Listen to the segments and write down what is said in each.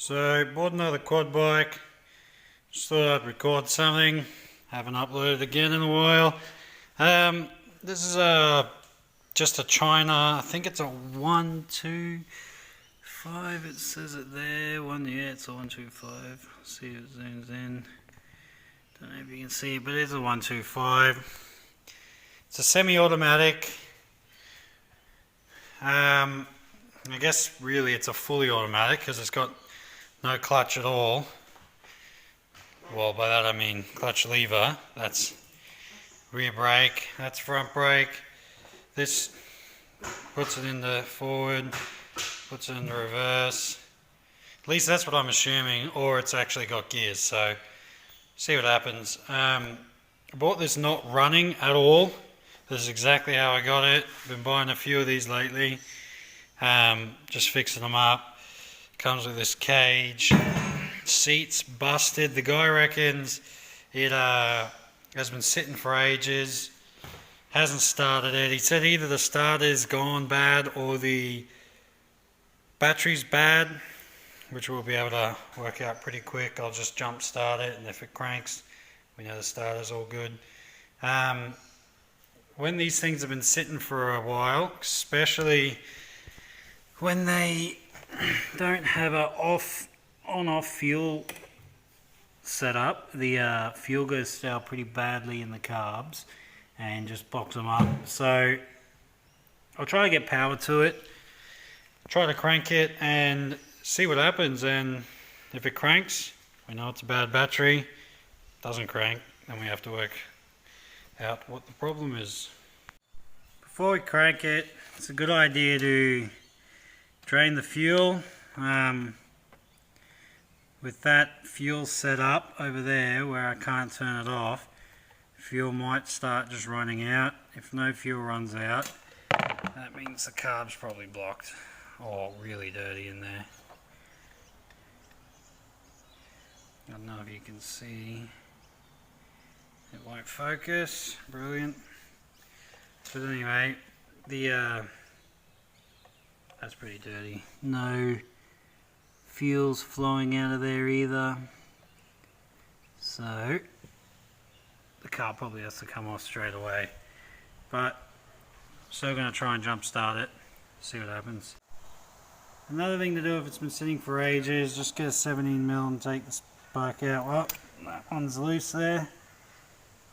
So, bought another quad bike. Just thought I'd record something. Haven't uploaded again in a while. This is just a China. I think it's a 125. It says it there. It's a 125. See if it zooms in. Don't know if you can see it, but it's a 125. It's a semi-automatic. I guess really it's a fully automatic because it's got no clutch at all. Well, by that I mean clutch lever. That's rear brake, that's front brake. This puts it in the forward, puts it in the reverse. At least that's what I'm assuming, or it's actually got gears, so see what happens. I bought this not running at all. This is exactly how I got it. Been buying a few of these lately. Just fixing them up. Comes with this cage. Seats busted. The guy reckons it has been sitting for ages. Hasn't started it. He said either the starter's gone bad or the battery's bad, which we'll be able to work out pretty quick. I'll just jump start it, and if it cranks, we know the starter's all good. When these things have been sitting for a while, especially when they don't have a on-off fuel setup, the fuel goes stale pretty badly in the carbs and just box them up. So I'll try to get power to it, try to crank it and see what happens. And if it cranks, we know it's a bad battery. Doesn't crank, then we have to work out what the problem is. Before we crank it, it's a good idea to drain the fuel. With that fuel set up over there where I can't turn it off, fuel might start just running out. If no fuel runs out, that means the carb's probably blocked or really dirty in there. I don't know if you can see. It won't focus. Brilliant. But anyway, that's pretty dirty. No fuel's flowing out of there either. So the car probably has to come off straight away. But I'm still going to try and jump start it, see what happens. Another thing to do if it's been sitting for ages, just get a 17mm and take the spark out. Well, that one's loose there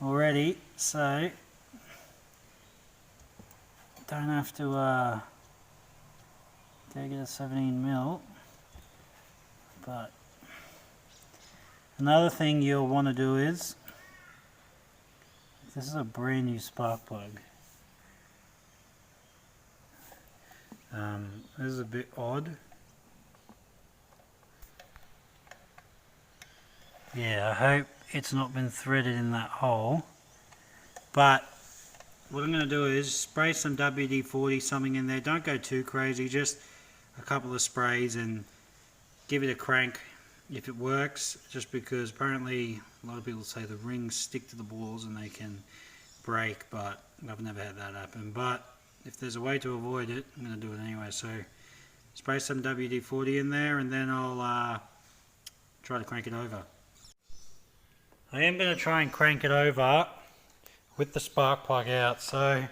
already, so don't have to go get a 17mm. But another thing you'll want to do is, this is a brand new spark plug. This is a bit odd. Yeah, I hope it's not been threaded in that hole. But what I'm going to do is spray some WD-40 something in there. Don't go too crazy, just a couple of sprays and give it a crank if it works, just because apparently a lot of people say the rings stick to the balls and they can break, but I've never had that happen. But if there's a way to avoid it, I'm going to do it anyway. So spray some WD-40 in there and then I'll try to crank it over. I am going to try and crank it over with the spark plug out. So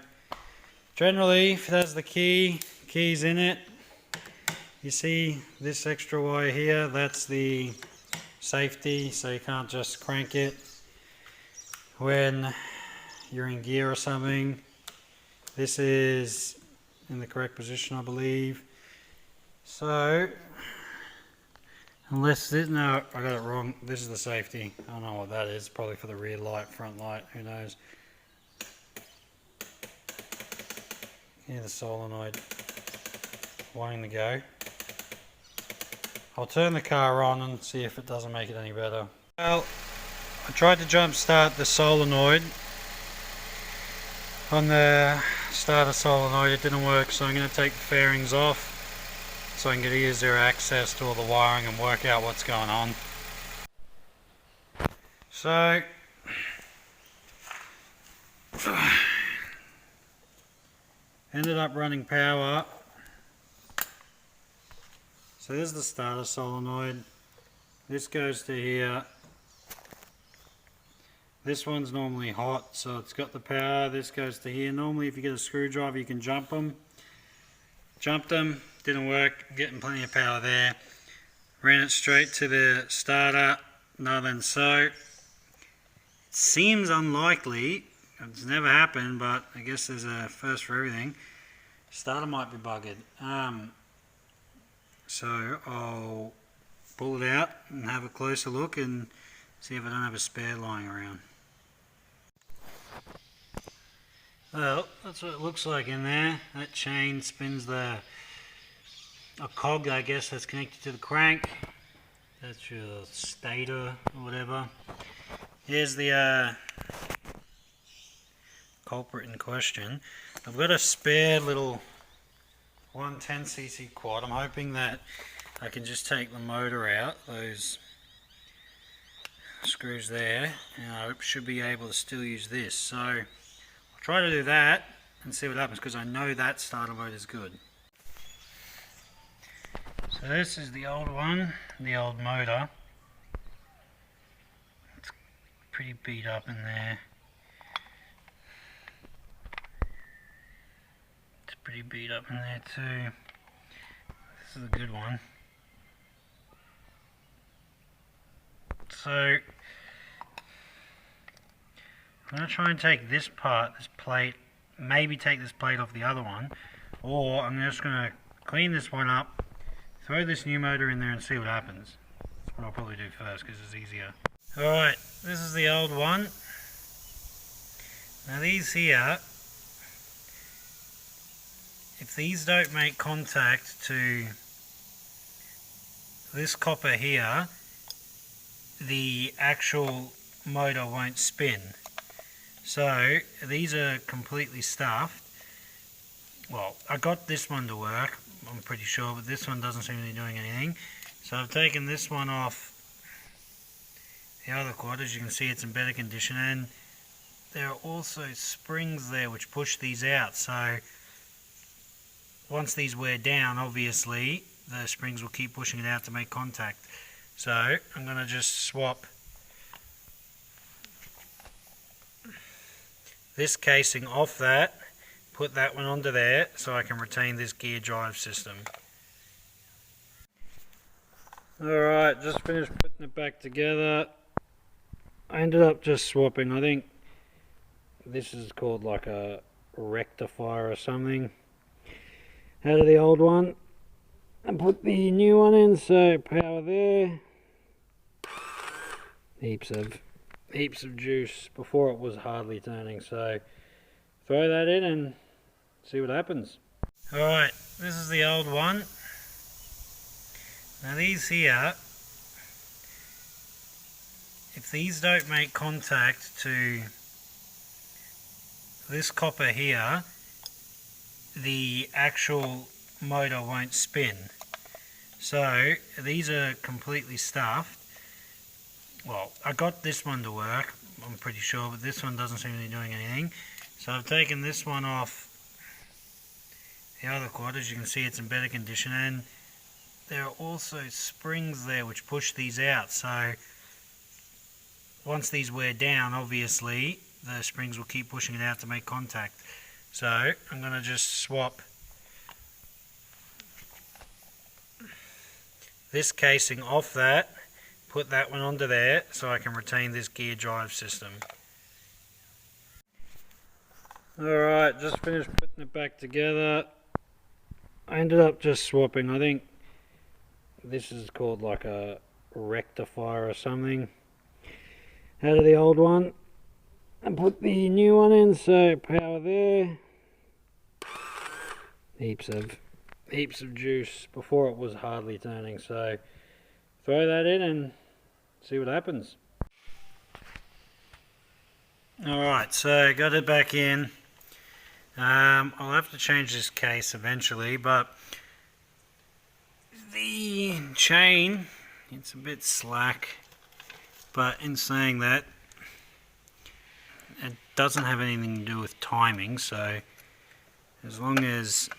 generally, if it has the keys in it, you see this extra wire here, that's the safety, so you can't just crank it when you're in gear or something. This is in the correct position, I believe. So, unless this, no, I got it wrong. This is the safety. I don't know what that is. Probably for the rear light, front light, who knows. Yeah, the solenoid wanting to go. I'll turn the car on and see if it doesn't make it any better. Well, I tried to jump start the solenoid on the starter solenoid. It didn't work, so I'm going to take the fairings off so I can get easier access to all the wiring and work out what's going on. So ended up running power. So there's the starter solenoid. This goes to here. This one's normally hot, so it's got the power. This goes to here. Normally if you get a screwdriver you can jump them. Jumped them, didn't work, getting plenty of power there. Ran it straight to the starter, no then so. It seems unlikely, it's never happened, but I guess there's a first for everything. Starter might be buggered. So I'll pull it out and have a closer look and see if I don't have a spare lying around. Well, that's what it looks like in there. That chain spins a cog, I guess, that's connected to the crank. That's your stator or whatever. Here's the culprit in question. I've got a spare little 110cc quad. I'm hoping that I can just take the motor out, those screws there, and I should be able to still use this. So I'll try to do that and see what happens, because I know that starter mode is good. So this is the old one, the old motor. It's pretty beat up in there. It's pretty beat up in there too. This is a good one. So I'm going to try and take this part, this plate, maybe take this plate off the other one, or I'm just going to clean this one up, throw this new motor in there and see what happens. That's what I'll probably do first because it's easier. Alright, this is the old one. Now these here, if these don't make contact to this copper here, the actual motor won't spin. So these are completely stuffed. Well, I got this one to work, I'm pretty sure, but this one doesn't seem to be doing anything. So I've taken this one off the other quad. As you can see, it's in better condition, and there are also springs there which push these out. So once these wear down, obviously the springs will keep pushing it out to make contact. So I'm going to just swap this casing off that, put that one onto there so I can retain this gear drive system. Alright, just finished putting it back together. I ended up just swapping, I think this is called like a rectifier or something, out of the old one and put the new one in. So power there, heaps of juice. Before it was hardly turning, so throw that in and see what happens. Alright, this is the old one. Now these here, if these don't make contact to this copper here, the actual motor won't spin. So these are completely stuffed. Well, I got this one to work, I'm pretty sure, but this one doesn't seem to be doing anything. So I've taken this one off the other quad. As you can see, it's in better condition, and there are also springs there which push these out. So once these wear down, obviously the springs will keep pushing it out to make contact. So I'm going to just swap this casing off that, put that one onto there so I can retain this gear drive system. Alright, just finished putting it back together. I ended up just swapping, I think this is called like a rectifier or something, out of the old one and put the new one in. So power there, heaps of juice. Before it was hardly turning, so throw that in and see what happens. Alright, so got it back in. I'll have to change this case eventually, but the chain, it's a bit slack, but in saying that, it doesn't have anything to do with timing. So as long as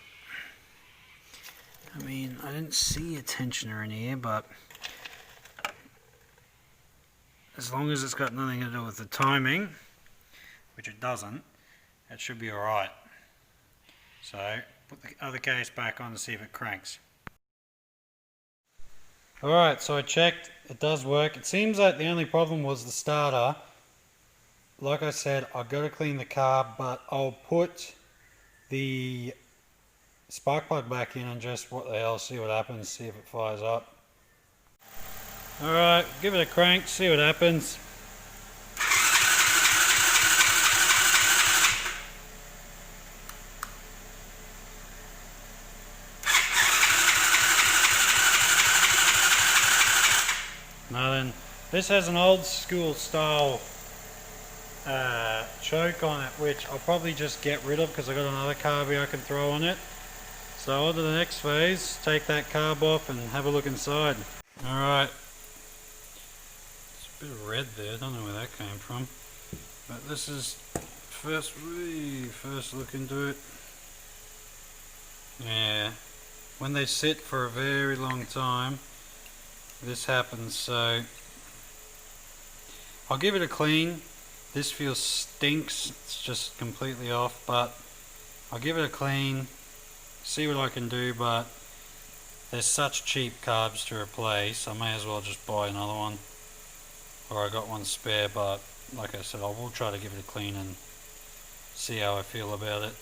I mean, I didn't see a tensioner in here, but as long as it's got nothing to do with the timing, which it doesn't, it should be alright. So, put the other case back on to see if it cranks. Alright, so I checked, it does work. It seems like the only problem was the starter. Like I said, I've got to clean the carb, but I'll put the spark plug back in and just, what the hell, see what happens, see if it fires up. Alright, give it a crank, see what happens. Now then, this has an old school style choke on it, which I'll probably just get rid of because I've got another carby I can throw on it. So on to the next phase, take that carb off and have a look inside. Alright, it's a bit of red there, I don't know where that came from. But this is first look into it. Yeah, when they sit for a very long time, this happens. So I'll give it a clean. This fuel stinks, it's just completely off, but I'll give it a clean, see what I can do. But there's such cheap carbs to replace, I may as well just buy another one, or I got one spare. But like I said, I will try to give it a clean and see how I feel about it.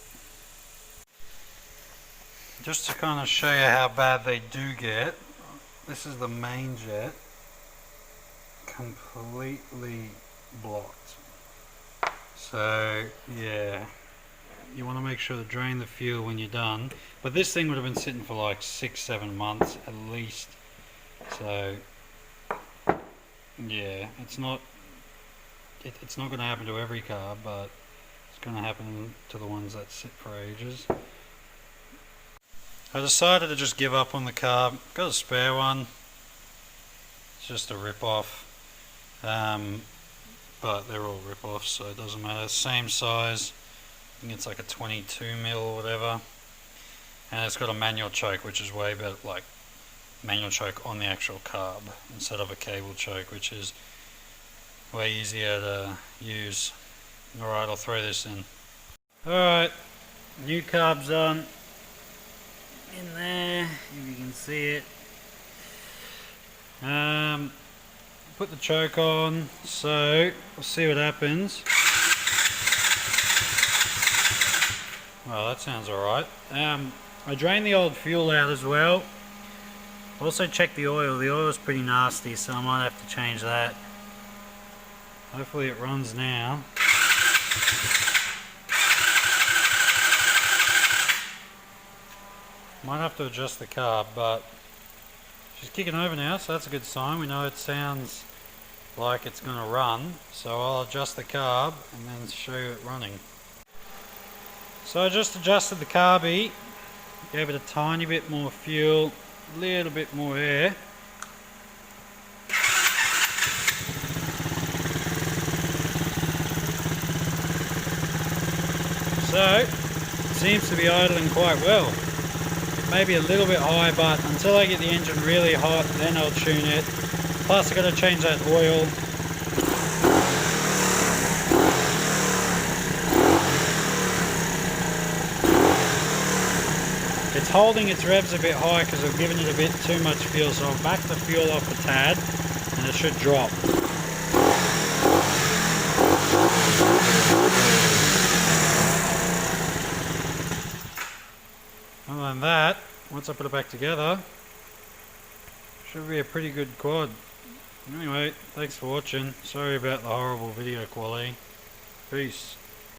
Just to kind of show you how bad they do get, this is the main jet, completely blocked. So yeah, you want to make sure to drain the fuel when you're done. But this thing would have been sitting for like 6-7 months at least. So yeah, it's not going to happen to every car, but it's going to happen to the ones that sit for ages. I decided to just give up on the carb. Got a spare one. It's just a rip-off. But they're all rip-offs, so it doesn't matter. Same size. I think it's like a 22mm or whatever. And it's got a manual choke, which is way better, like manual choke on the actual carb instead of a cable choke, which is way easier to use. Alright, I'll throw this in. Alright, new carb's on. In there, if you can see it. Put the choke on, so we'll see what happens. Well, that sounds alright. I drained the old fuel out as well. Also checked the oil. The oil is pretty nasty, so I might have to change that. Hopefully it runs now. Might have to adjust the carb, but she's kicking over now, so that's a good sign. We know it sounds like it's going to run, so I'll adjust the carb and then show you it running. So I just adjusted the carby, gave it a tiny bit more fuel, a little bit more air. So it seems to be idling quite well. Maybe a little bit high, but until I get the engine really hot, then I'll tune it. Plus I've got to change that oil. It's holding its revs a bit high because I've given it a bit too much fuel, so I'll back the fuel off a tad and it should drop. Other than that, once I put it back together, should be a pretty good quad. Anyway, thanks for watching. Sorry about the horrible video quality. Peace.